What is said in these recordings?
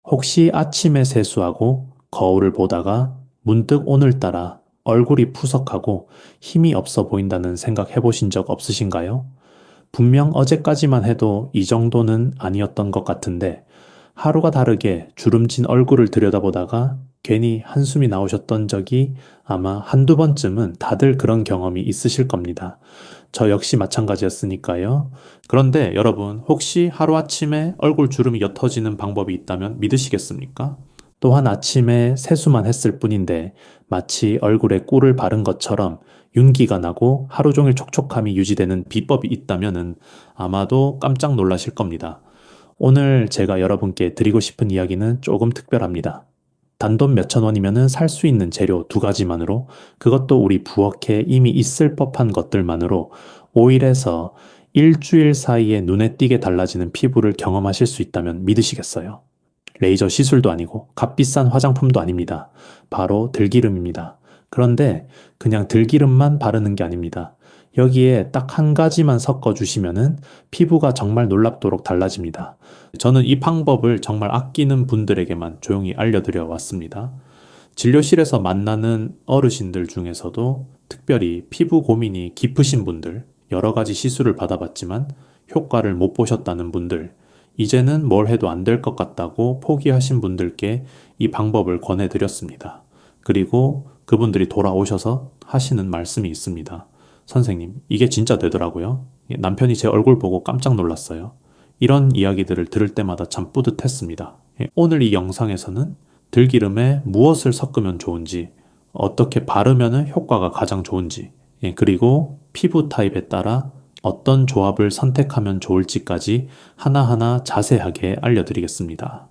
혹시 아침에 세수하고 거울을 보다가 문득 오늘따라 얼굴이 푸석하고 힘이 없어 보인다는 생각 해보신 적 없으신가요? 분명 어제까지만 해도 이 정도는 아니었던 것 같은데 하루가 다르게 주름진 얼굴을 들여다보다가 괜히 한숨이 나오셨던 적이 아마 한두 번쯤은 다들 그런 경험이 있으실 겁니다. 저 역시 마찬가지였으니까요. 그런데 여러분, 혹시 하루아침에 얼굴 주름이 옅어지는 방법이 있다면 믿으시겠습니까? 또한 아침에 세수만 했을 뿐인데 마치 얼굴에 꿀을 바른 것처럼 윤기가 나고 하루 종일 촉촉함이 유지되는 비법이 있다면은 아마도 깜짝 놀라실 겁니다. 오늘 제가 여러분께 드리고 싶은 이야기는 조금 특별합니다. 단돈 몇천 원이면은 살 수 있는 재료 두 가지만으로, 그것도 우리 부엌에 이미 있을 법한 것들만으로 5일에서 일주일 사이에 눈에 띄게 달라지는 피부를 경험하실 수 있다면 믿으시겠어요? 레이저 시술도 아니고 값비싼 화장품도 아닙니다. 바로 들기름입니다. 그런데 그냥 들기름만 바르는 게 아닙니다. 여기에 딱 한 가지만 섞어주시면은 피부가 정말 놀랍도록 달라집니다. 저는 이 방법을 정말 아끼는 분들에게만 조용히 알려드려 왔습니다. 진료실에서 만나는 어르신들 중에서도 특별히 피부 고민이 깊으신 분들, 여러 가지 시술을 받아봤지만 효과를 못 보셨다는 분들, 이제는 뭘 해도 안 될 것 같다고 포기하신 분들께 이 방법을 권해드렸습니다. 그리고 그분들이 돌아오셔서 하시는 말씀이 있습니다. 선생님, 이게 진짜 되더라고요. 남편이 제 얼굴 보고 깜짝 놀랐어요. 이런 이야기들을 들을 때마다 참 뿌듯했습니다. 오늘 이 영상에서는 들기름에 무엇을 섞으면 좋은지, 어떻게 바르면 효과가 가장 좋은지, 그리고 피부 타입에 따라 어떤 조합을 선택하면 좋을지까지 하나하나 자세하게 알려드리겠습니다.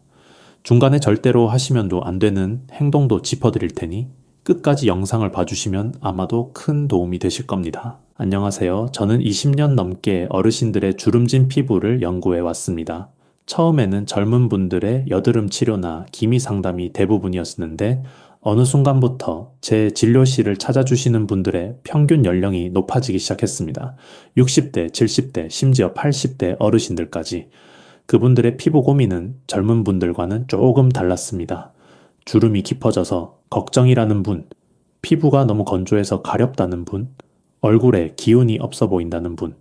중간에 절대로 하시면도 안 되는 행동도 짚어드릴 테니 끝까지 영상을 봐주시면 아마도 큰 도움이 되실 겁니다. 안녕하세요. 저는 20년 넘게 어르신들의 주름진 피부를 연구해 왔습니다. 처음에는 젊은 분들의 여드름 치료나 기미 상담이 대부분이었는데 어느 순간부터 제 진료실을 찾아주시는 분들의 평균 연령이 높아지기 시작했습니다. 60대, 70대, 심지어 80대 어르신들까지. 그분들의 피부 고민은 젊은 분들과는 조금 달랐습니다. 주름이 깊어져서 걱정이라는 분, 피부가 너무 건조해서 가렵다는 분, 얼굴에 기운이 없어 보인다는 분.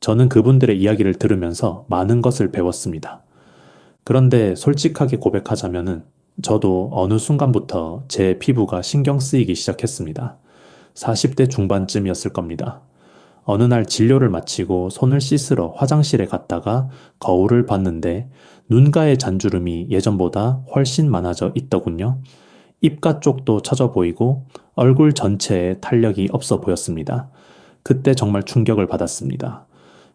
저는 그분들의 이야기를 들으면서 많은 것을 배웠습니다. 그런데 솔직하게 고백하자면은 저도 어느 순간부터 제 피부가 신경 쓰이기 시작했습니다. 40대 중반쯤이었을 겁니다. 어느 날 진료를 마치고 손을 씻으러 화장실에 갔다가 거울을 봤는데 눈가의 잔주름이 예전보다 훨씬 많아져 있더군요. 입가 쪽도 처져 보이고 얼굴 전체에 탄력이 없어 보였습니다. 그때 정말 충격을 받았습니다.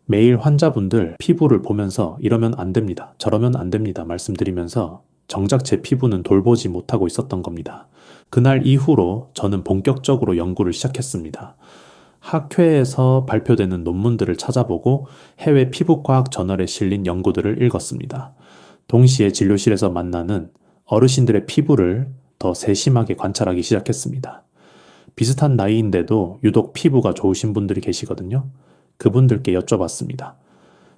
매일 환자분들 피부를 보면서 이러면 안 됩니다. 저러면 안 됩니다. 말씀드리면서 정작 제 피부는 돌보지 못하고 있었던 겁니다. 그날 이후로 저는 본격적으로 연구를 시작했습니다. 학회에서 발표되는 논문들을 찾아보고 해외 피부과학 저널에 실린 연구들을 읽었습니다. 동시에 진료실에서 만나는 어르신들의 피부를 더 세심하게 관찰하기 시작했습니다. 비슷한 나이인데도 유독 피부가 좋으신 분들이 계시거든요. 그분들께 여쭤봤습니다.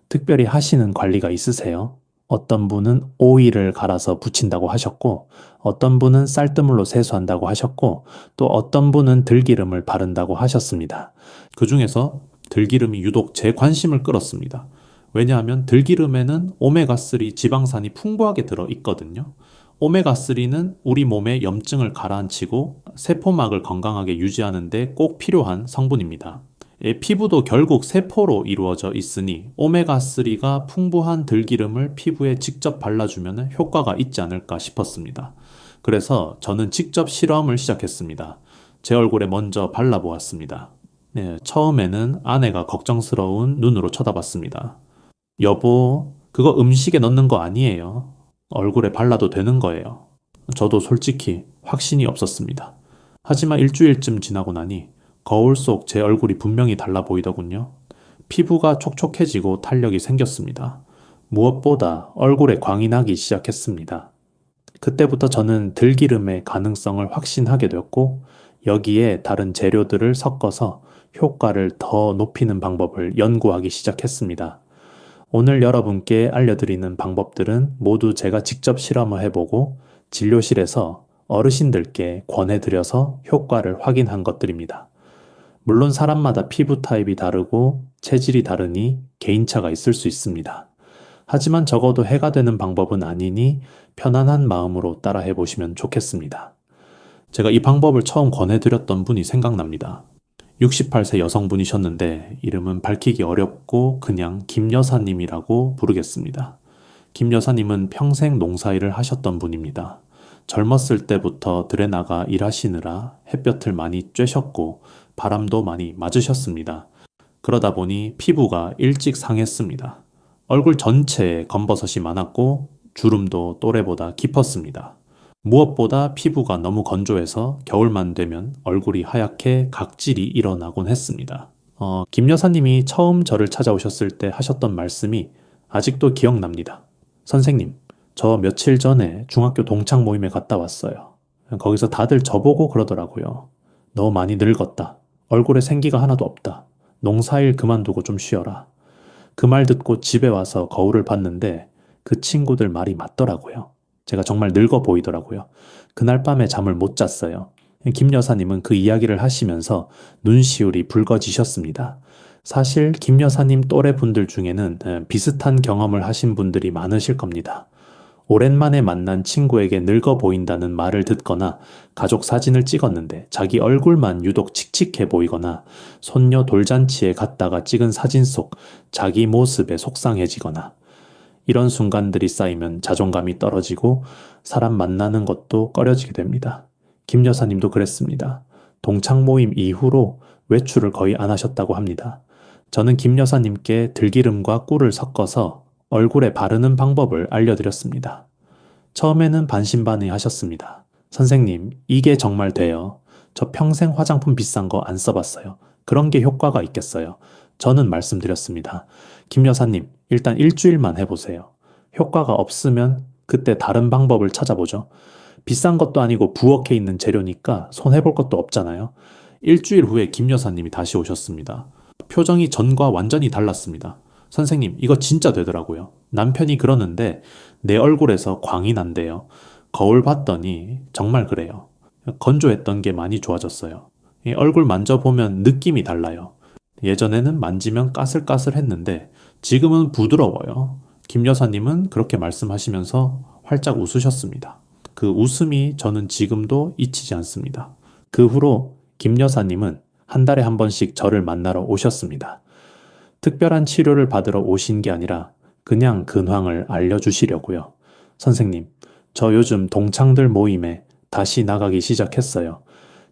특별히 하시는 관리가 있으세요? 어떤 분은 오일을 갈아서 붙인다고 하셨고, 어떤 분은 쌀뜨물로 세수한다고 하셨고, 또 어떤 분은 들기름을 바른다고 하셨습니다. 그 중에서 들기름이 유독 제 관심을 끌었습니다. 왜냐하면 들기름에는 오메가3 지방산이 풍부하게 들어 있거든요. 오메가3는 우리 몸의 염증을 가라앉히고 세포막을 건강하게 유지하는 데 꼭 필요한 성분입니다. 피부도 결국 세포로 이루어져 있으니 오메가3가 풍부한 들기름을 피부에 직접 발라주면 효과가 있지 않을까 싶었습니다. 그래서 저는 직접 실험을 시작했습니다. 제 얼굴에 먼저 발라보았습니다. 처음에는 아내가 걱정스러운 눈으로 쳐다봤습니다. 여보, 그거 음식에 넣는 거 아니에요. 얼굴에 발라도 되는 거예요. 저도 솔직히 확신이 없었습니다. 하지만 일주일쯤 지나고 나니 거울 속 제 얼굴이 분명히 달라 보이더군요. 피부가 촉촉해지고 탄력이 생겼습니다. 무엇보다 얼굴에 광이 나기 시작했습니다. 그때부터 저는 들기름의 가능성을 확신하게 되었고 여기에 다른 재료들을 섞어서 효과를 더 높이는 방법을 연구하기 시작했습니다. 오늘 여러분께 알려드리는 방법들은 모두 제가 직접 실험을 해보고 진료실에서 어르신들께 권해드려서 효과를 확인한 것들입니다. 물론 사람마다 피부 타입이 다르고 체질이 다르니 개인차가 있을 수 있습니다. 하지만 적어도 해가 되는 방법은 아니니 편안한 마음으로 따라해 보시면 좋겠습니다. 제가 이 방법을 처음 권해드렸던 분이 생각납니다. 68세 여성분이셨는데 이름은 밝히기 어렵고 그냥 김 여사님이라고 부르겠습니다. 김 여사님은 평생 농사일을 하셨던 분입니다. 젊었을 때부터 들에 나가 일하시느라 햇볕을 많이 쬐셨고 바람도 많이 맞으셨습니다. 그러다 보니 피부가 일찍 상했습니다. 얼굴 전체에 검버섯이 많았고 주름도 또래보다 깊었습니다. 무엇보다 피부가 너무 건조해서 겨울만 되면 얼굴이 하얗게 각질이 일어나곤 했습니다. 김 여사님이 처음 저를 찾아오셨을 때 하셨던 말씀이 아직도 기억납니다. 선생님, 저 며칠 전에 중학교 동창 모임에 갔다 왔어요. 거기서 다들 저보고 그러더라고요. 너 많이 늙었다. 얼굴에 생기가 하나도 없다. 농사일 그만두고 좀 쉬어라. 그 말 듣고 집에 와서 거울을 봤는데 그 친구들 말이 맞더라고요. 제가 정말 늙어 보이더라고요. 그날 밤에 잠을 못 잤어요. 김 여사님은 그 이야기를 하시면서 눈시울이 붉어지셨습니다. 사실 김 여사님 또래 분들 중에는 비슷한 경험을 하신 분들이 많으실 겁니다. 오랜만에 만난 친구에게 늙어 보인다는 말을 듣거나 가족 사진을 찍었는데 자기 얼굴만 유독 칙칙해 보이거나 손녀 돌잔치에 갔다가 찍은 사진 속 자기 모습에 속상해지거나 이런 순간들이 쌓이면 자존감이 떨어지고 사람 만나는 것도 꺼려지게 됩니다. 김 여사님도 그랬습니다. 동창 모임 이후로 외출을 거의 안 하셨다고 합니다. 저는 김 여사님께 들기름과 꿀을 섞어서 얼굴에 바르는 방법을 알려드렸습니다. 처음에는 반신반의하셨습니다. 선생님, 이게 정말 돼요. 저 평생 화장품 비싼 거 안 써봤어요. 그런 게 효과가 있겠어요. 저는 말씀드렸습니다. 김 여사님, 일단 일주일만 해보세요. 효과가 없으면 그때 다른 방법을 찾아보죠. 비싼 것도 아니고 부엌에 있는 재료니까 손해볼 것도 없잖아요. 일주일 후에 김 여사님이 다시 오셨습니다. 표정이 전과 완전히 달랐습니다. 선생님, 이거 진짜 되더라고요. 남편이 그러는데 내 얼굴에서 광이 난대요. 거울 봤더니 정말 그래요. 건조했던 게 많이 좋아졌어요. 이 얼굴 만져보면 느낌이 달라요. 예전에는 만지면 까슬까슬했는데 지금은 부드러워요. 김 여사님은 그렇게 말씀하시면서 활짝 웃으셨습니다. 그 웃음이 저는 지금도 잊히지 않습니다. 그 후로 김 여사님은 한 달에 한 번씩 저를 만나러 오셨습니다. 특별한 치료를 받으러 오신 게 아니라 그냥 근황을 알려주시려고요. 선생님, 저 요즘 동창들 모임에 다시 나가기 시작했어요.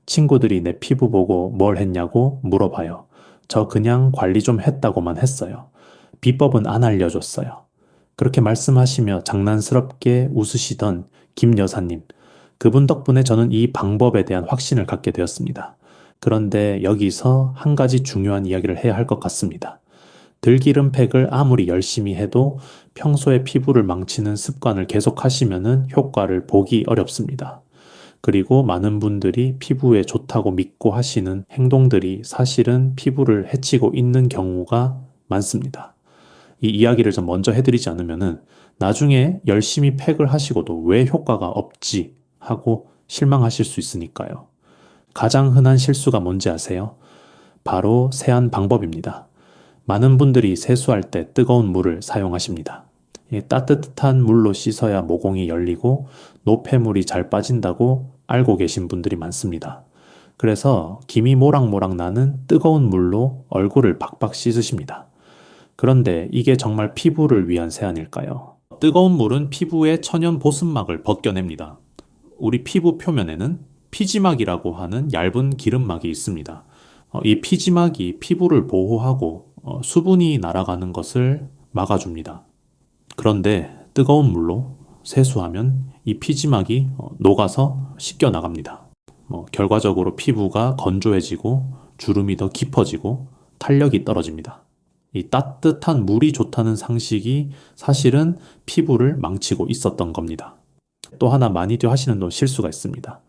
친구들이 내 피부 보고 뭘 했냐고 물어봐요. 저 그냥 관리 좀 했다고만 했어요. 비법은 안 알려줬어요. 그렇게 말씀하시며 장난스럽게 웃으시던 김 여사님. 그분 덕분에 저는 이 방법에 대한 확신을 갖게 되었습니다. 그런데 여기서 한 가지 중요한 이야기를 해야 할 것 같습니다. 들기름 팩을 아무리 열심히 해도 평소에 피부를 망치는 습관을 계속하시면은 효과를 보기 어렵습니다. 그리고 많은 분들이 피부에 좋다고 믿고 하시는 행동들이 사실은 피부를 해치고 있는 경우가 많습니다. 이 이야기를 좀 먼저 해드리지 않으면은 나중에 열심히 팩을 하시고도 왜 효과가 없지 하고 실망하실 수 있으니까요. 가장 흔한 실수가 뭔지 아세요? 바로 세안 방법입니다. 많은 분들이 세수할 때 뜨거운 물을 사용하십니다. 따뜻한 물로 씻어야 모공이 열리고 노폐물이 잘 빠진다고 알고 계신 분들이 많습니다. 그래서 김이 모락모락 나는 뜨거운 물로 얼굴을 박박 씻으십니다. 그런데 이게 정말 피부를 위한 세안일까요? 뜨거운 물은 피부의 천연 보습막을 벗겨냅니다. 우리 피부 표면에는 피지막이라고 하는 얇은 기름막이 있습니다. 이 피지막이 피부를 보호하고 수분이 날아가는 것을 막아줍니다. 그런데 뜨거운 물로 세수하면 이 피지막이 녹아서 씻겨 나갑니다. 결과적으로 피부가 건조해지고 주름이 더 깊어지고 탄력이 떨어집니다. 이 따뜻한 물이 좋다는 상식이 사실은 피부를 망치고 있었던 겁니다. 또 하나 많이들 하시는 실수가 있습니다.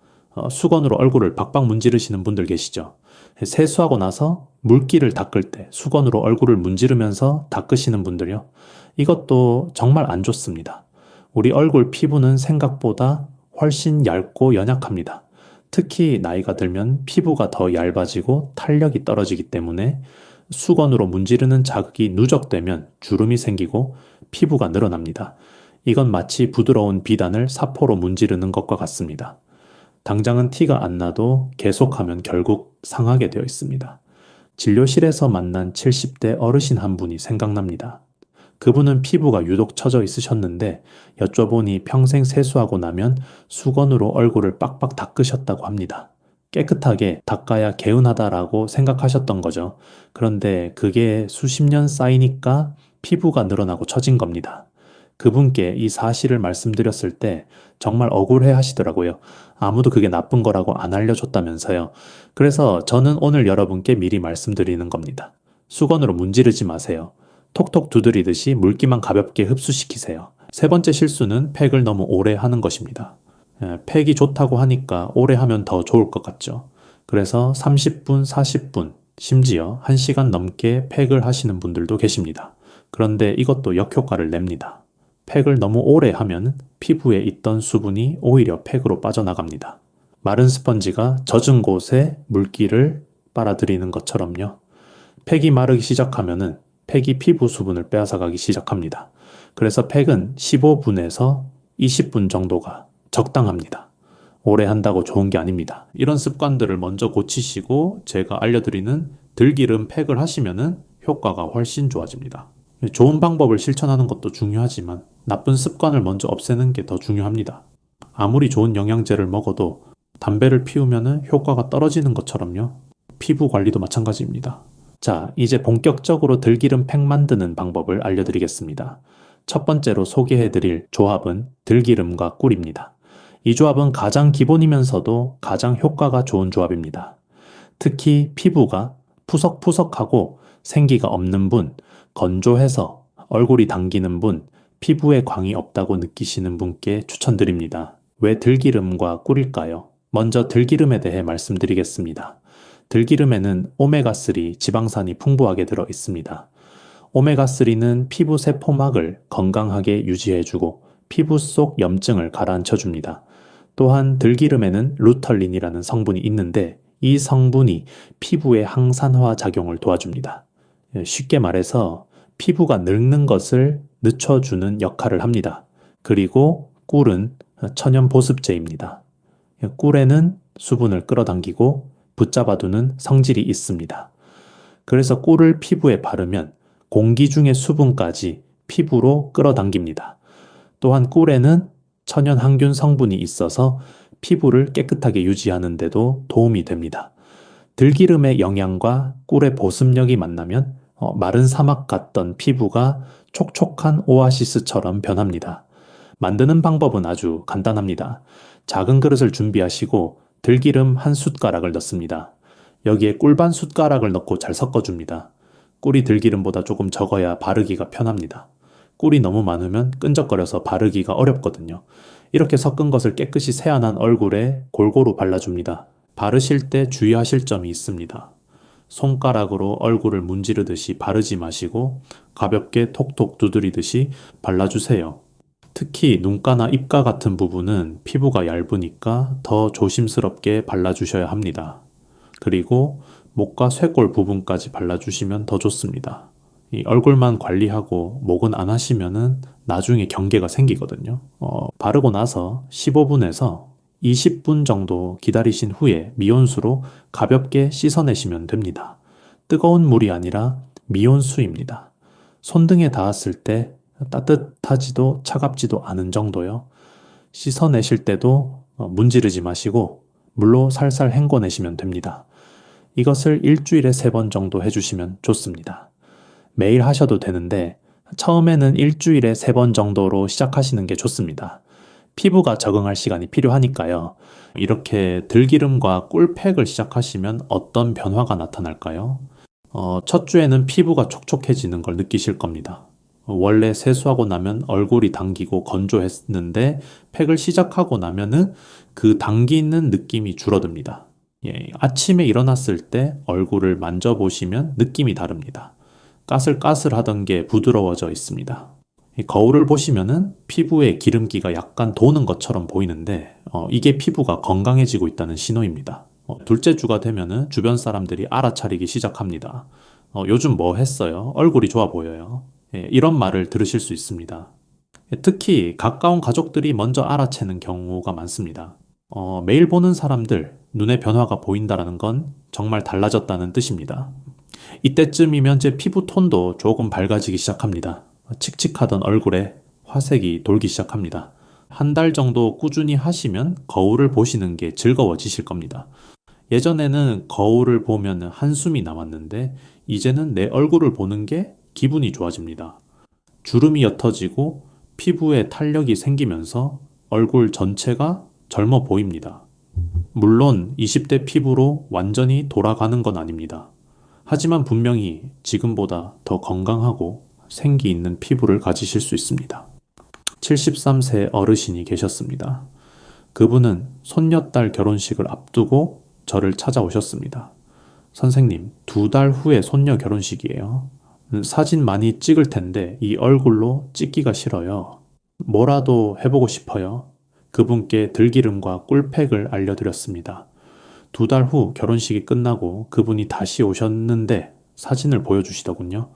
수건으로 얼굴을 박박 문지르시는 분들 계시죠. 세수하고 나서 물기를 닦을 때 수건으로 얼굴을 문지르면서 닦으시는 분들요. 이것도 정말 안 좋습니다. 우리 얼굴 피부는 생각보다 훨씬 얇고 연약합니다. 특히 나이가 들면 피부가 더 얇아지고 탄력이 떨어지기 때문에 수건으로 문지르는 자극이 누적되면 주름이 생기고 피부가 늘어납니다. 이건 마치 부드러운 비단을 사포로 문지르는 것과 같습니다. 당장은 티가 안 나도 계속하면 결국 상하게 되어 있습니다. 진료실에서 만난 70대 어르신 한 분이 생각납니다. 그분은 피부가 유독 처져 있으셨는데 여쭤보니 평생 세수하고 나면 수건으로 얼굴을 빡빡 닦으셨다고 합니다. 깨끗하게 닦아야 개운하다라고 생각하셨던 거죠. 그런데 그게 수십 년 쌓이니까 피부가 늘어나고 처진 겁니다. 그분께 이 사실을 말씀드렸을 때 정말 억울해 하시더라고요. 아무도 그게 나쁜 거라고 안 알려줬다면서요. 그래서 저는 오늘 여러분께 미리 말씀드리는 겁니다. 수건으로 문지르지 마세요. 톡톡 두드리듯이 물기만 가볍게 흡수시키세요. 세 번째 실수는 팩을 너무 오래 하는 것입니다. 팩이 좋다고 하니까 오래 하면 더 좋을 것 같죠. 그래서 30분, 40분, 심지어 1시간 넘게 팩을 하시는 분들도 계십니다. 그런데 이것도 역효과를 냅니다. 팩을 너무 오래 하면 피부에 있던 수분이 오히려 팩으로 빠져나갑니다. 마른 스펀지가 젖은 곳에 물기를 빨아들이는 것처럼요. 팩이 마르기 시작하면은 팩이 피부 수분을 빼앗아가기 시작합니다. 그래서 팩은 15분에서 20분 정도가 적당합니다. 오래 한다고 좋은 게 아닙니다. 이런 습관들을 먼저 고치시고 제가 알려드리는 들기름 팩을 하시면은 효과가 훨씬 좋아집니다. 좋은 방법을 실천하는 것도 중요하지만 나쁜 습관을 먼저 없애는 게 더 중요합니다. 아무리 좋은 영양제를 먹어도 담배를 피우면 효과가 떨어지는 것처럼요. 피부 관리도 마찬가지입니다. 자, 이제 본격적으로 들기름 팩 만드는 방법을 알려드리겠습니다. 첫 번째로 소개해드릴 조합은 들기름과 꿀입니다. 이 조합은 가장 기본이면서도 가장 효과가 좋은 조합입니다. 특히 피부가 푸석푸석하고 생기가 없는 분, 건조해서 얼굴이 당기는 분, 피부에 광이 없다고 느끼시는 분께 추천드립니다. 왜 들기름과 꿀일까요? 먼저 들기름에 대해 말씀드리겠습니다. 들기름에는 오메가3 지방산이 풍부하게 들어 있습니다. 오메가3는 피부 세포막을 건강하게 유지해주고 피부 속 염증을 가라앉혀줍니다. 또한 들기름에는 루털린이라는 성분이 있는데 이 성분이 피부의 항산화 작용을 도와줍니다. 쉽게 말해서 피부가 늙는 것을 늦춰주는 역할을 합니다. 그리고 꿀은 천연 보습제입니다. 꿀에는 수분을 끌어당기고 붙잡아두는 성질이 있습니다. 그래서 꿀을 피부에 바르면 공기 중의 수분까지 피부로 끌어당깁니다. 또한 꿀에는 천연 항균 성분이 있어서 피부를 깨끗하게 유지하는 데도 도움이 됩니다. 들기름의 영양과 꿀의 보습력이 만나면 마른 사막 같던 피부가 촉촉한 오아시스처럼 변합니다. 만드는 방법은 아주 간단합니다. 작은 그릇을 준비하시고 들기름 한 숟가락을 넣습니다. 여기에 꿀 반 숟가락을 넣고 잘 섞어줍니다. 꿀이 들기름보다 조금 적어야 바르기가 편합니다. 꿀이 너무 많으면 끈적거려서 바르기가 어렵거든요. 이렇게 섞은 것을 깨끗이 세안한 얼굴에 골고루 발라줍니다. 바르실 때 주의하실 점이 있습니다. 손가락으로 얼굴을 문지르듯이 바르지 마시고 가볍게 톡톡 두드리듯이 발라주세요. 특히 눈가나 입가 같은 부분은 피부가 얇으니까 더 조심스럽게 발라주셔야 합니다. 그리고 목과 쇄골 부분까지 발라주시면 더 좋습니다. 이 얼굴만 관리하고 목은 안 하시면은 나중에 경계가 생기거든요. 바르고 나서 15분에서 20분 정도 기다리신 후에 미온수로 가볍게 씻어내시면 됩니다. 뜨거운 물이 아니라 미온수입니다. 손등에 닿았을 때 따뜻하지도 차갑지도 않은 정도요. 씻어내실 때도 문지르지 마시고 물로 살살 헹궈내시면 됩니다. 이것을 일주일에 3번 정도 해주시면 좋습니다. 매일 하셔도 되는데 처음에는 일주일에 3번 정도로 시작하시는 게 좋습니다. 피부가 적응할 시간이 필요하니까요. 이렇게 들기름과 꿀팩을 시작하시면 어떤 변화가 나타날까요? 첫 주에는 피부가 촉촉해지는 걸 느끼실 겁니다. 원래 세수하고 나면 얼굴이 당기고 건조했는데 팩을 시작하고 나면은 그 당기는 느낌이 줄어듭니다. 예, 아침에 일어났을 때 얼굴을 만져보시면 느낌이 다릅니다. 까슬까슬하던 게 부드러워져 있습니다. 이 거울을 보시면은 피부에 기름기가 약간 도는 것처럼 보이는데 이게 피부가 건강해지고 있다는 신호입니다. 둘째 주가 되면은 주변 사람들이 알아차리기 시작합니다. 요즘 뭐 했어요? 얼굴이 좋아 보여요. 예, 이런 말을 들으실 수 있습니다. 예, 특히 가까운 가족들이 먼저 알아채는 경우가 많습니다. 매일 보는 사람들, 눈에 변화가 보인다는 건 정말 달라졌다는 뜻입니다. 이때쯤이면 제 피부 톤도 조금 밝아지기 시작합니다. 칙칙하던 얼굴에 화색이 돌기 시작합니다. 한 달 정도 꾸준히 하시면 거울을 보시는 게 즐거워지실 겁니다. 예전에는 거울을 보면 한숨이 나왔는데 이제는 내 얼굴을 보는 게 기분이 좋아집니다. 주름이 옅어지고 피부에 탄력이 생기면서 얼굴 전체가 젊어 보입니다. 물론 20대 피부로 완전히 돌아가는 건 아닙니다. 하지만 분명히 지금보다 더 건강하고 생기 있는 피부를 가지실 수 있습니다. 73세 어르신이 계셨습니다. 그분은 손녀딸 결혼식을 앞두고 저를 찾아오셨습니다. 선생님, 2달 후에 손녀 결혼식이에요. 사진 많이 찍을 텐데 이 얼굴로 찍기가 싫어요. 뭐라도 해보고 싶어요. 그분께 들기름과 꿀팩을 알려드렸습니다. 2달 후 결혼식이 끝나고 그분이 다시 오셨는데 사진을 보여주시더군요.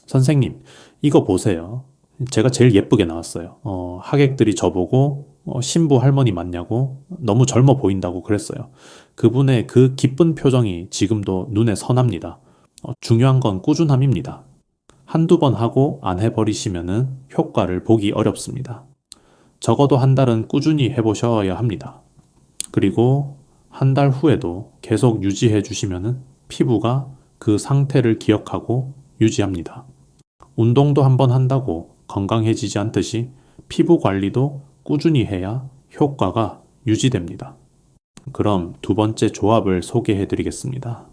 선생님, 이거 보세요. 제가 제일 예쁘게 나왔어요. 하객들이 저보고 신부 할머니 맞냐고 너무 젊어 보인다고 그랬어요. 그분의 그 기쁜 표정이 지금도 눈에 선합니다. 중요한 건 꾸준함입니다. 한두 번 하고 안 해버리시면은 효과를 보기 어렵습니다. 적어도 한 달은 꾸준히 해보셔야 합니다. 그리고 한 달 후에도 계속 유지해 주시면은 피부가 그 상태를 기억하고 유지합니다. 운동도 한번 한다고 건강해지지 않듯이 피부 관리도 꾸준히 해야 효과가 유지됩니다. 그럼 두 번째 조합을 소개해 드리겠습니다.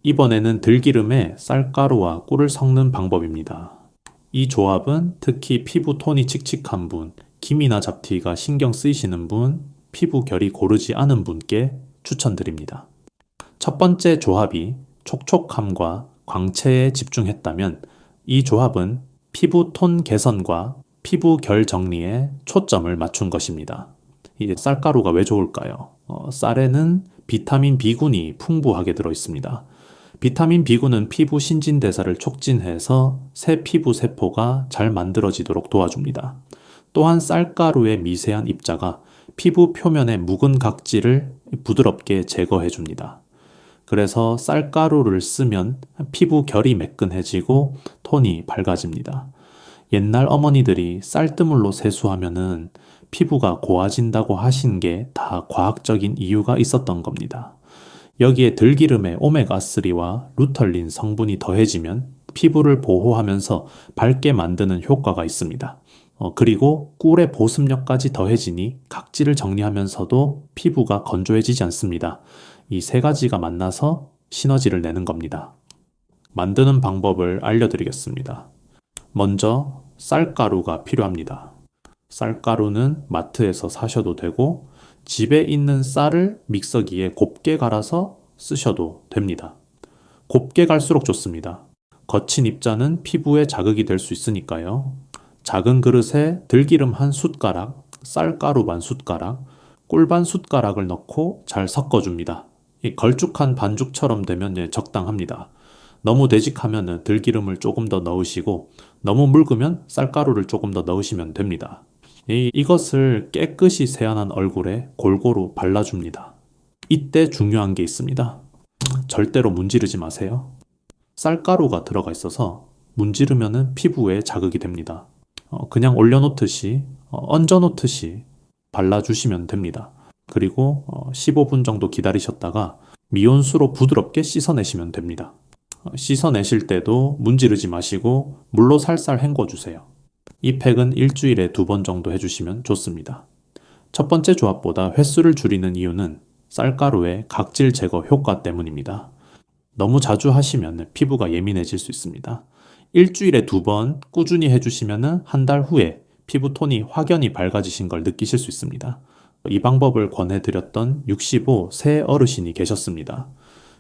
이번에는 들기름에 쌀가루와 꿀을 섞는 방법입니다. 이 조합은 특히 피부 톤이 칙칙한 분, 기미나 잡티가 신경 쓰이시는 분, 피부 결이 고르지 않은 분께 추천드립니다. 첫 번째 조합이 촉촉함과 광채에 집중했다면 이 조합은 피부 톤 개선과 피부 결 정리에 초점을 맞춘 것입니다. 이 쌀가루가 왜 좋을까요? 쌀에는 비타민 B군이 풍부하게 들어 있습니다. 비타민 B군은 피부 신진대사를 촉진해서 새 피부 세포가 잘 만들어지도록 도와줍니다. 또한 쌀가루의 미세한 입자가 피부 표면의 묵은 각질을 부드럽게 제거해 줍니다. 그래서 쌀가루를 쓰면 피부 결이 매끈해지고 톤이 밝아집니다. 옛날 어머니들이 쌀뜨물로 세수하면은 피부가 고와진다고 하신 게 다 과학적인 이유가 있었던 겁니다. 여기에 들기름의 오메가3와 루털린 성분이 더해지면 피부를 보호하면서 밝게 만드는 효과가 있습니다. 그리고 꿀의 보습력까지 더해지니 각질을 정리하면서도 피부가 건조해지지 않습니다. 이 세 가지가 만나서 시너지를 내는 겁니다. 만드는 방법을 알려드리겠습니다. 먼저 쌀가루가 필요합니다. 쌀가루는 마트에서 사셔도 되고 집에 있는 쌀을 믹서기에 곱게 갈아서 쓰셔도 됩니다. 곱게 갈수록 좋습니다. 거친 입자는 피부에 자극이 될 수 있으니까요. 작은 그릇에 들기름 한 숟가락, 쌀가루 반 숟가락, 꿀 반 숟가락을 넣고 잘 섞어줍니다. 이 걸쭉한 반죽처럼 되면 적당합니다. 너무 되직하면 들기름을 조금 더 넣으시고 너무 묽으면 쌀가루를 조금 더 넣으시면 됩니다. 이것을 깨끗이 세안한 얼굴에 골고루 발라줍니다. 이때 중요한 게 있습니다. 절대로 문지르지 마세요. 쌀가루가 들어가 있어서 문지르면 피부에 자극이 됩니다. 그냥 올려놓듯이 얹어놓듯이 발라주시면 됩니다. 그리고 15분 정도 기다리셨다가 미온수로 부드럽게 씻어내시면 됩니다. 씻어내실 때도 문지르지 마시고 물로 살살 헹궈주세요. 이 팩은 일주일에 2번 정도 해주시면 좋습니다. 첫 번째 조합보다 횟수를 줄이는 이유는 쌀가루의 각질 제거 효과 때문입니다. 너무 자주 하시면 피부가 예민해질 수 있습니다. 일주일에 2번 꾸준히 해주시면 한 달 후에 피부톤이 확연히 밝아지신 걸 느끼실 수 있습니다. 이 방법을 권해드렸던 65 세 어르신이 계셨습니다.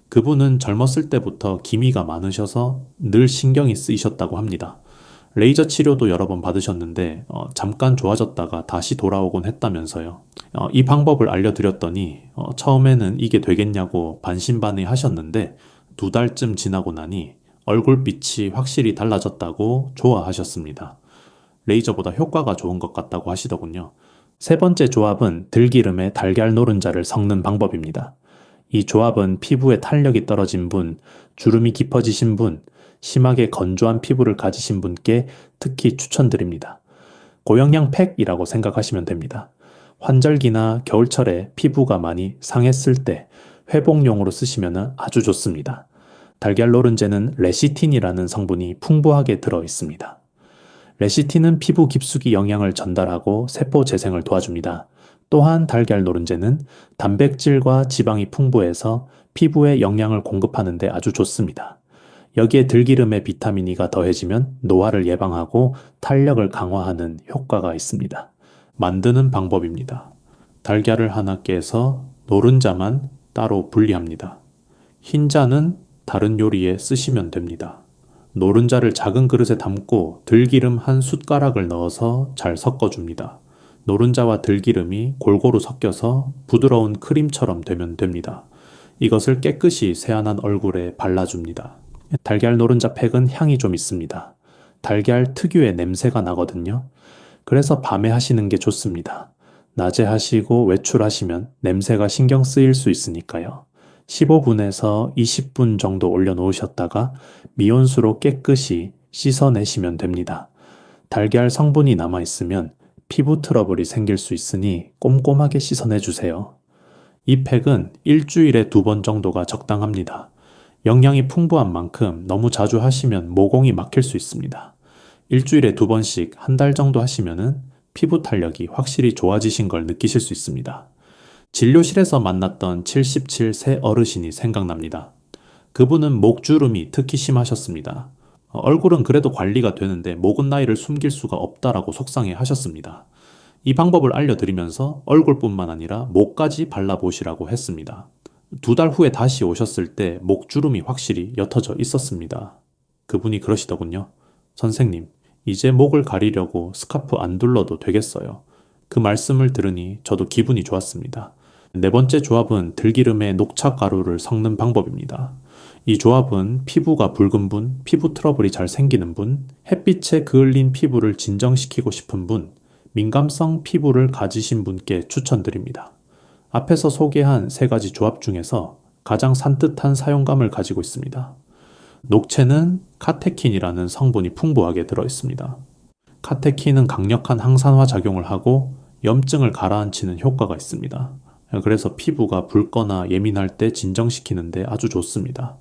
그분은 젊었을 때부터 기미가 많으셔서 늘 신경이 쓰이셨다고 합니다. 레이저 치료도 여러 번 받으셨는데 잠깐 좋아졌다가 다시 돌아오곤 했다면서요. 이 방법을 알려드렸더니 처음에는 이게 되겠냐고 반신반의하셨는데 2달쯤 지나고 나니 얼굴빛이 확실히 달라졌다고 좋아하셨습니다. 레이저보다 효과가 좋은 것 같다고 하시더군요. 세 번째 조합은 들기름에 달걀 노른자를 섞는 방법입니다. 이 조합은 피부에 탄력이 떨어진 분, 주름이 깊어지신 분, 심하게 건조한 피부를 가지신 분께 특히 추천드립니다. 고영양 팩이라고 생각하시면 됩니다. 환절기나 겨울철에 피부가 많이 상했을 때 회복용으로 쓰시면 아주 좋습니다. 달걀 노른자는 레시틴이라는 성분이 풍부하게 들어 있습니다. 레시틴은 피부 깊숙이 영양을 전달하고 세포 재생을 도와줍니다. 또한 달걀 노른자는 단백질과 지방이 풍부해서 피부에 영양을 공급하는 데 아주 좋습니다. 여기에 들기름에 비타민 E가 더해지면 노화를 예방하고 탄력을 강화하는 효과가 있습니다. 만드는 방법입니다. 달걀을 하나 깨서 노른자만 따로 분리합니다. 흰자는 다른 요리에 쓰시면 됩니다. 노른자를 작은 그릇에 담고 들기름 한 숟가락을 넣어서 잘 섞어줍니다. 노른자와 들기름이 골고루 섞여서 부드러운 크림처럼 되면 됩니다. 이것을 깨끗이 세안한 얼굴에 발라줍니다. 달걀 노른자 팩은 향이 좀 있습니다. 달걀 특유의 냄새가 나거든요. 그래서 밤에 하시는 게 좋습니다. 낮에 하시고 외출하시면 냄새가 신경 쓰일 수 있으니까요. 15분에서 20분 정도 올려놓으셨다가 미온수로 깨끗이 씻어내시면 됩니다. 달걀 성분이 남아있으면 피부 트러블이 생길 수 있으니 꼼꼼하게 씻어내주세요. 이 팩은 일주일에 2번 정도가 적당합니다. 영양이 풍부한 만큼 너무 자주 하시면 모공이 막힐 수 있습니다. 일주일에 2번씩 한 달 정도 하시면 피부 탄력이 확실히 좋아지신 걸 느끼실 수 있습니다. 진료실에서 만났던 77 세 어르신이 생각납니다. 그분은 목주름이 특히 심하셨습니다. 얼굴은 그래도 관리가 되는데 목은 나이를 숨길 수가 없다라고 속상해 하셨습니다. 이 방법을 알려드리면서 얼굴뿐만 아니라 목까지 발라보시라고 했습니다. 2달 후에 다시 오셨을 때 목주름이 확실히 옅어져 있었습니다. 그분이 그러시더군요. 선생님, 이제 목을 가리려고 스카프 안 둘러도 되겠어요. 그 말씀을 들으니 저도 기분이 좋았습니다. 네 번째 조합은 들기름에 녹차가루를 섞는 방법입니다. 이 조합은 피부가 붉은 분, 피부 트러블이 잘 생기는 분, 햇빛에 그을린 피부를 진정시키고 싶은 분, 민감성 피부를 가지신 분께 추천드립니다. 앞에서 소개한 3가지 조합 중에서 가장 산뜻한 사용감을 가지고 있습니다. 녹채는 카테킨이라는 성분이 풍부하게 들어있습니다. 카테킨은 강력한 항산화 작용을 하고 염증을 가라앉히는 효과가 있습니다. 그래서 피부가 붉거나 예민할 때 진정시키는데 아주 좋습니다.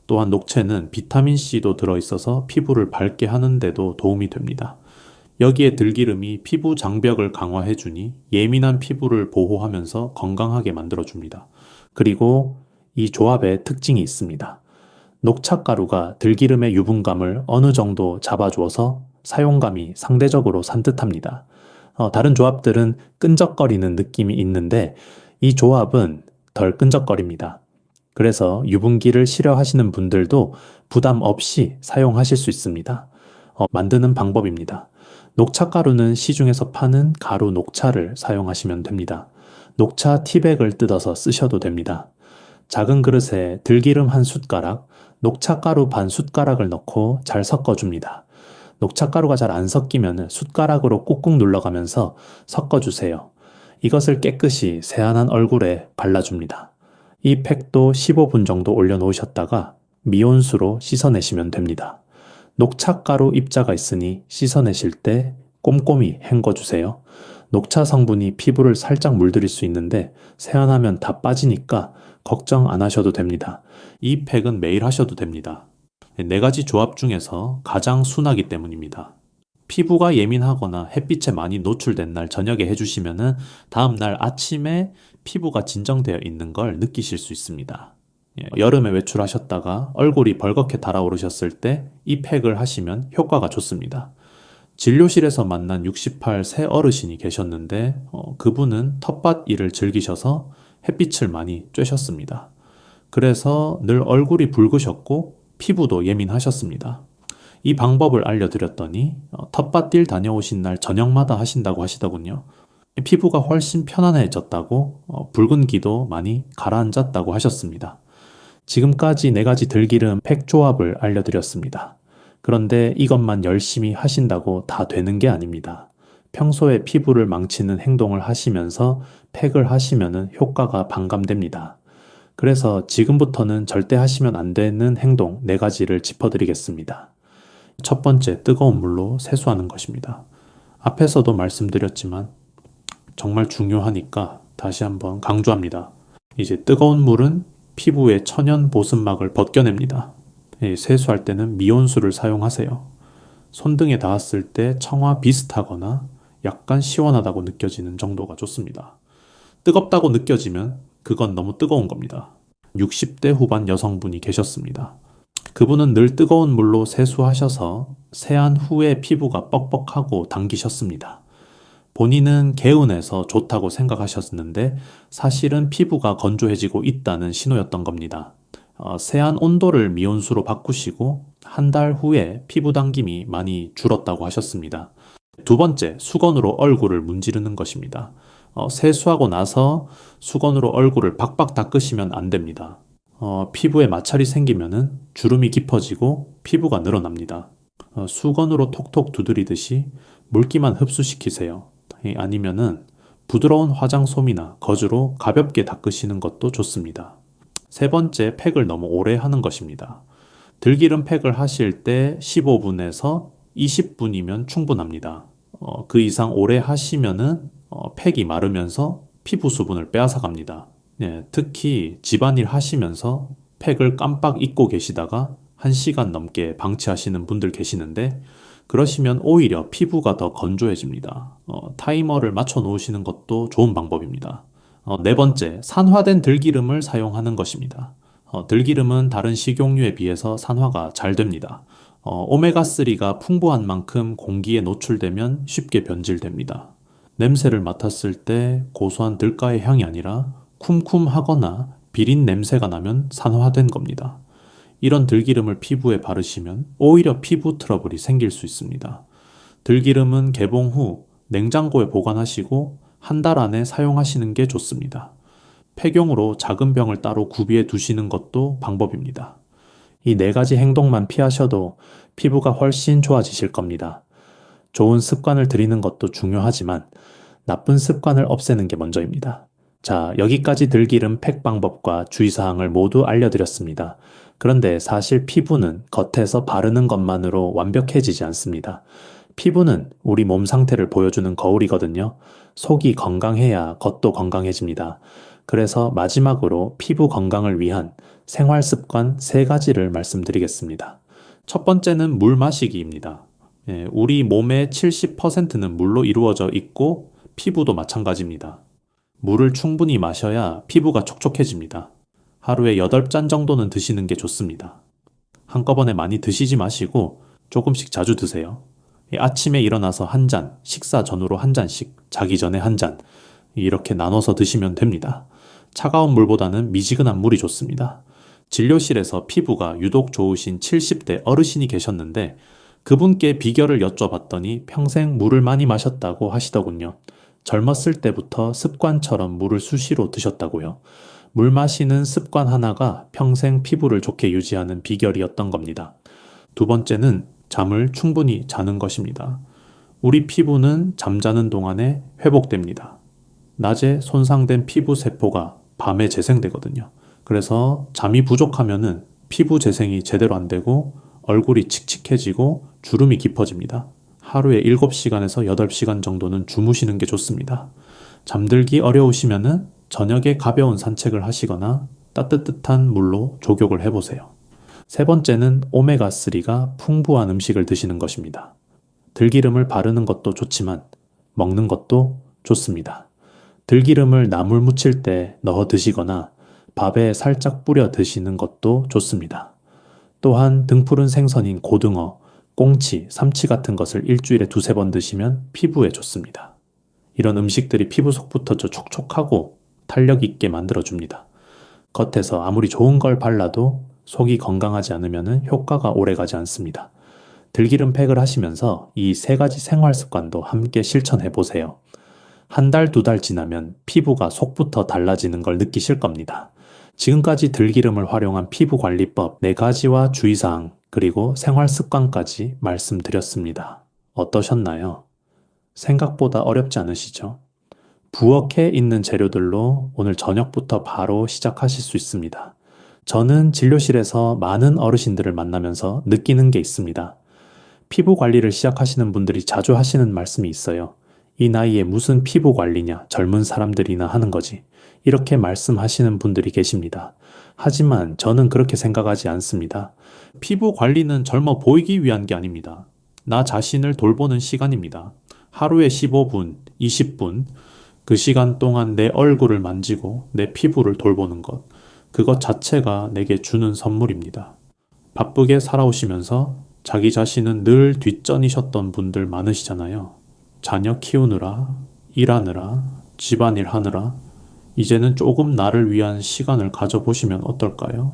또한 녹채는 비타민C도 들어있어서 피부를 밝게 하는데도 도움이 됩니다. 여기에 들기름이 피부 장벽을 강화해주니 예민한 피부를 보호하면서 건강하게 만들어줍니다. 그리고 이 조합에 특징이 있습니다. 녹차가루가 들기름의 유분감을 어느 정도 잡아주어서 사용감이 상대적으로 산뜻합니다. 다른 조합들은 끈적거리는 느낌이 있는데 이 조합은 덜 끈적거립니다. 그래서 유분기를 싫어하시는 분들도 부담 없이 사용하실 수 있습니다. 만드는 방법입니다. 녹차가루는 시중에서 파는 가루 녹차를 사용하시면 됩니다. 녹차 티백을 뜯어서 쓰셔도 됩니다. 작은 그릇에 들기름 한 숟가락, 녹차가루 반 숟가락을 넣고 잘 섞어줍니다. 녹차가루가 잘 안 섞이면 숟가락으로 꾹꾹 눌러가면서 섞어주세요. 이것을 깨끗이 세안한 얼굴에 발라줍니다. 이 팩도 15분 정도 올려놓으셨다가 미온수로 씻어내시면 됩니다. 녹차가루 입자가 있으니 씻어내실 때 꼼꼼히 헹궈주세요. 녹차 성분이 피부를 살짝 물들일 수 있는데 세안하면 다 빠지니까 걱정 안 하셔도 됩니다. 이 팩은 매일 하셔도 됩니다. 4가지 조합 중에서 가장 순하기 때문입니다. 피부가 예민하거나 햇빛에 많이 노출된 날 저녁에 해주시면 다음날 아침에 피부가 진정되어 있는 걸 느끼실 수 있습니다. 여름에 외출하셨다가 얼굴이 벌겋게 달아오르셨을 때 이 팩을 하시면 효과가 좋습니다. 진료실에서 만난 68 세 어르신이 계셨는데 그분은 텃밭 일을 즐기셔서 햇빛을 많이 쬐셨습니다. 그래서 늘 얼굴이 붉으셨고 피부도 예민하셨습니다. 이 방법을 알려드렸더니 텃밭 일 다녀오신 날 저녁마다 하신다고 하시더군요. 피부가 훨씬 편안해졌다고 붉은기도 많이 가라앉았다고 하셨습니다. 지금까지 4가지 들기름 팩 조합을 알려드렸습니다. 그런데 이것만 열심히 하신다고 다 되는 게 아닙니다. 평소에 피부를 망치는 행동을 하시면서 팩을 하시면 효과가 반감됩니다. 그래서 지금부터는 절대 하시면 안 되는 행동 4가지를 짚어드리겠습니다. 첫 번째, 뜨거운 물로 세수하는 것입니다. 앞에서도 말씀드렸지만 정말 중요하니까 다시 한번 강조합니다. 이제 뜨거운 물은 피부의 천연 보습막을 벗겨냅니다. 세수할 때는 미온수를 사용하세요. 손등에 닿았을 때 청아 비슷하거나 약간 시원하다고 느껴지는 정도가 좋습니다. 뜨겁다고 느껴지면 그건 너무 뜨거운 겁니다. 60대 후반 여성분이 계셨습니다. 그분은 늘 뜨거운 물로 세수하셔서 세안 후에 피부가 뻑뻑하고 당기셨습니다. 본인은 개운해서 좋다고 생각하셨는데 사실은 피부가 건조해지고 있다는 신호였던 겁니다. 세안 온도를 미온수로 바꾸시고 한 달 후에 피부 당김이 많이 줄었다고 하셨습니다. 두 번째, 수건으로 얼굴을 문지르는 것입니다. 세수하고 나서 수건으로 얼굴을 박박 닦으시면 안 됩니다. 피부에 마찰이 생기면은 주름이 깊어지고 피부가 늘어납니다. 수건으로 톡톡 두드리듯이 물기만 흡수시키세요. 아니면은 부드러운 화장솜이나 거즈로 가볍게 닦으시는 것도 좋습니다. 세 번째, 팩을 너무 오래 하는 것입니다. 들기름 팩을 하실 때 15분에서 20분이면 충분합니다. 그 이상 오래 하시면은 팩이 마르면서 피부 수분을 빼앗아 갑니다. 특히 집안일 하시면서 팩을 깜빡 잊고 계시다가 1시간 넘게 방치하시는 분들 계시는데 그러시면 오히려 피부가 더 건조해집니다. 타이머를 맞춰 놓으시는 것도 좋은 방법입니다. 네 번째, 산화된 들기름을 사용하는 것입니다. 들기름은 다른 식용유에 비해서 산화가 잘 됩니다. 오메가3가 풍부한 만큼 공기에 노출되면 쉽게 변질됩니다. 냄새를 맡았을 때 고소한 들가의 향이 아니라 쿰쿰하거나 비린 냄새가 나면 산화된 겁니다. 이런 들기름을 피부에 바르시면 오히려 피부 트러블이 생길 수 있습니다. 들기름은 개봉 후 냉장고에 보관하시고 한 달 안에 사용하시는 게 좋습니다. 폐경으로 작은 병을 따로 구비해 두시는 것도 방법입니다. 이 4가지 행동만 피하셔도 피부가 훨씬 좋아지실 겁니다. 좋은 습관을 들이는 것도 중요하지만 나쁜 습관을 없애는 게 먼저입니다. 자, 여기까지 들기름 팩 방법과 주의사항을 모두 알려드렸습니다. 그런데 사실 피부는 겉에서 바르는 것만으로 완벽해지지 않습니다. 피부는 우리 몸 상태를 보여주는 거울이거든요. 속이 건강해야 겉도 건강해집니다. 그래서 마지막으로 피부 건강을 위한 생활 습관 3가지를 말씀드리겠습니다. 첫 번째는 물 마시기입니다. 우리 몸의 70%는 물로 이루어져 있고 피부도 마찬가지입니다. 물을 충분히 마셔야 피부가 촉촉해집니다. 하루에 8잔 정도는 드시는 게 좋습니다. 한꺼번에 많이 드시지 마시고 조금씩 자주 드세요. 아침에 일어나서 1잔, 식사 전후로 1잔씩, 자기 전에 1잔, 이렇게 나눠서 드시면 됩니다. 차가운 물보다는 미지근한 물이 좋습니다. 진료실에서 피부가 유독 좋으신 70대 어르신이 계셨는데 그분께 비결을 여쭤봤더니 평생 물을 많이 마셨다고 하시더군요. 젊었을 때부터 습관처럼 물을 수시로 드셨다고요. 물 마시는 습관 하나가 평생 피부를 좋게 유지하는 비결이었던 겁니다. 두 번째는 잠을 충분히 자는 것입니다. 우리 피부는 잠자는 동안에 회복됩니다. 낮에 손상된 피부 세포가 밤에 재생되거든요. 그래서 잠이 부족하면은 피부 재생이 제대로 안 되고 얼굴이 칙칙해지고 주름이 깊어집니다. 하루에 7시간에서 8시간 정도는 주무시는 게 좋습니다. 잠들기 어려우시면은 저녁에 가벼운 산책을 하시거나 따뜻한 물로 족욕을 해보세요. 세 번째는 오메가3가 풍부한 음식을 드시는 것입니다. 들기름을 바르는 것도 좋지만 먹는 것도 좋습니다. 들기름을 나물 무칠 때 넣어 드시거나 밥에 살짝 뿌려 드시는 것도 좋습니다. 또한 등푸른 생선인 고등어, 꽁치, 삼치 같은 것을 일주일에 두세 번 드시면 피부에 좋습니다. 이런 음식들이 피부 속부터 촉촉하고 탄력 있게 만들어줍니다. 겉에서 아무리 좋은 걸 발라도 속이 건강하지 않으면 효과가 오래 가지 않습니다. 들기름 팩을 하시면서 이 세 가지 생활 습관도 함께 실천해 보세요. 한 달, 두 달 지나면 피부가 속부터 달라지는 걸 느끼실 겁니다. 지금까지 들기름을 활용한 피부 관리법 4가지와 주의사항, 그리고 생활 습관까지 말씀드렸습니다. 어떠셨나요? 생각보다 어렵지 않으시죠? 부엌에 있는 재료들로 오늘 저녁부터 바로 시작하실 수 있습니다. 저는 진료실에서 많은 어르신들을 만나면서 느끼는 게 있습니다. 피부 관리를 시작하시는 분들이 자주 하시는 말씀이 있어요. 이 나이에 무슨 피부 관리냐, 젊은 사람들이나 하는 거지. 이렇게 말씀하시는 분들이 계십니다. 하지만 저는 그렇게 생각하지 않습니다. 피부 관리는 젊어 보이기 위한 게 아닙니다. 나 자신을 돌보는 시간입니다. 하루에 15분, 20분, 그 시간 동안 내 얼굴을 만지고 내 피부를 돌보는 것, 그것 자체가 내게 주는 선물입니다. 바쁘게 살아오시면서 자기 자신은 늘 뒷전이셨던 분들 많으시잖아요. 자녀 키우느라, 일하느라, 집안일 하느라, 이제는 조금 나를 위한 시간을 가져보시면 어떨까요?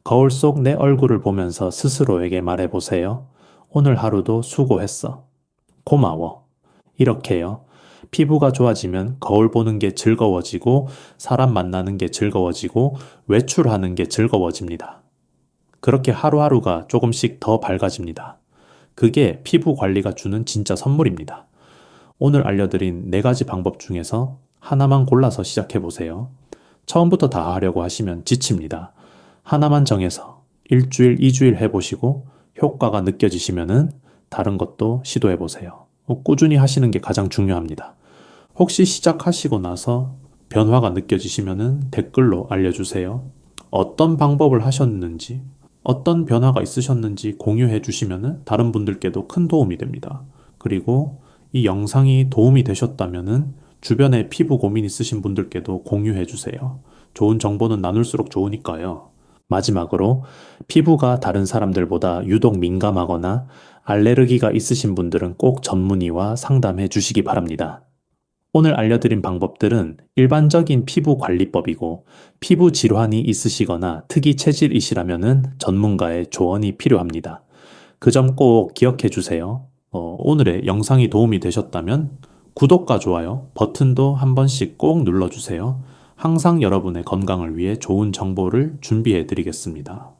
거울 속 내 얼굴을 보면서 스스로에게 말해보세요. 오늘 하루도 수고했어. 고마워. 이렇게요. 피부가 좋아지면 거울 보는 게 즐거워지고 사람 만나는 게 즐거워지고 외출하는 게 즐거워집니다. 그렇게 하루하루가 조금씩 더 밝아집니다. 그게 피부 관리가 주는 진짜 선물입니다. 오늘 알려드린 4가지 방법 중에서 하나만 골라서 시작해보세요. 처음부터 다 하려고 하시면 지칩니다. 하나만 정해서 일주일, 2주일 해보시고 효과가 느껴지시면은 다른 것도 시도해보세요. 꾸준히 하시는 게 가장 중요합니다. 혹시 시작하시고 나서 변화가 느껴지시면은 댓글로 알려주세요. 어떤 방법을 하셨는지, 어떤 변화가 있으셨는지 공유해 주시면은 다른 분들께도 큰 도움이 됩니다. 그리고 이 영상이 도움이 되셨다면은 주변에 피부 고민 있으신 분들께도 공유해 주세요. 좋은 정보는 나눌수록 좋으니까요. 마지막으로 피부가 다른 사람들보다 유독 민감하거나 알레르기가 있으신 분들은 꼭 전문의와 상담해 주시기 바랍니다. 오늘 알려드린 방법들은 일반적인 피부 관리법이고 피부 질환이 있으시거나 특이 체질이시라면 전문가의 조언이 필요합니다. 그 점 꼭 기억해 주세요. 오늘의 영상이 도움이 되셨다면 구독과 좋아요 버튼도 한 번씩 꼭 눌러주세요. 항상 여러분의 건강을 위해 좋은 정보를 준비해 드리겠습니다.